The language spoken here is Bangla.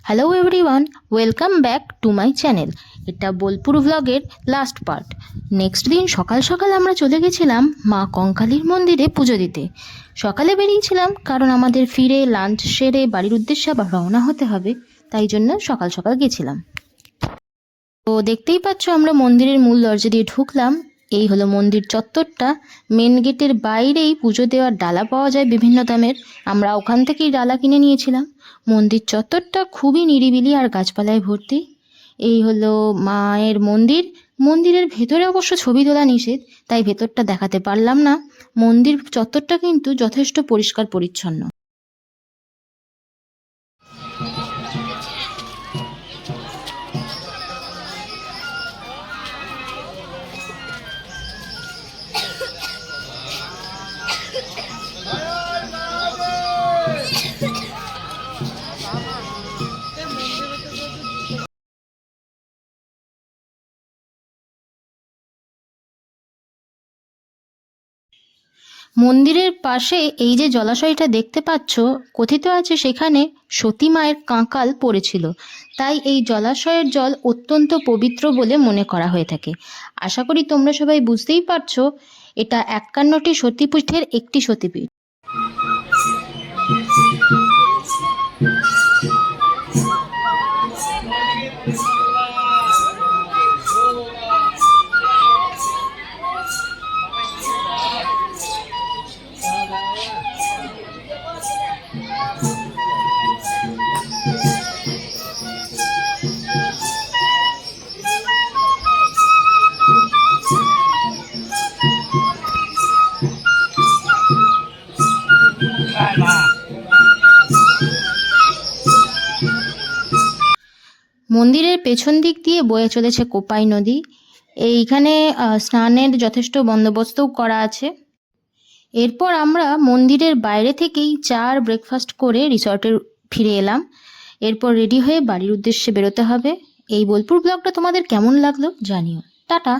Hello everyone, welcome back to my channel. এটা বোলপুর ভ্লগের লাস্ট পার্ট। নেক্সট দিন সকাল সকাল আমরা চলে গেছিলাম মা কঙ্কালীর মন্দিরে পুজো দিতে। সকালে বেরিয়েছিলাম কারণ আমাদের ফিরে লাঞ্চ সেরে বাড়ির উদ্দেশ্যে আবার রওনা হতে হবে, তাই জন্য সকাল সকাল গেছিলাম। তো দেখতেই পাচ্ছ আমরা মন্দিরের মূল দরজা দিয়ে ঢুকলাম। এই হলো মন্দির চত্বরটা। মেন গেটের বাইরেই পুজো দেওয়ার ডালা পাওয়া যায় বিভিন্ন দামের। আমরা ওখান থেকেই ডালা কিনে নিয়েছিলাম। মন্দির চত্বরটা খুবই নিরিবিলি আর গাছপালায় ভর্তি। এই হলো মায়ের মন্দির। মন্দিরের ভেতরে অবশ্য ছবি তোলা নিষেধ, তাই ভেতরটা দেখাতে পারলাম না। মন্দির চত্বরটা কিন্তু যথেষ্ট পরিষ্কার পরিচ্ছন্ন। মন্দিরের পাশে এই যে জলাশয়টা দেখতে পাচ্ছ, কথিত আছে সেখানে সতী মায়ের কাঁকাল পড়েছিল, তাই এই জলাশয়ের জল অত্যন্ত পবিত্র বলে মনে করা হয়ে থাকে। আশা করি তোমরা সবাই বুঝতেই পারছো, এটা 51টি সতীপীঠের একটি সতীপীঠ। মন্দিরের পেছন দিক দিয়ে বয়ে চলেছে কোপাই নদী। এইখানে স্নানের যথেষ্ট বন্দোবস্তও করা আছে। এরপর আমরা মন্দিরের বাইরে থেকেই চা আর ব্রেকফাস্ট করে রিসর্টে ফিরে এলাম। এরপর রেডি হয়ে বাড়ির উদ্দেশ্যে বেরোতে হবে। এই বোলপুর ব্লগটা তোমাদের কেমন লাগলো জানিও। টাটা।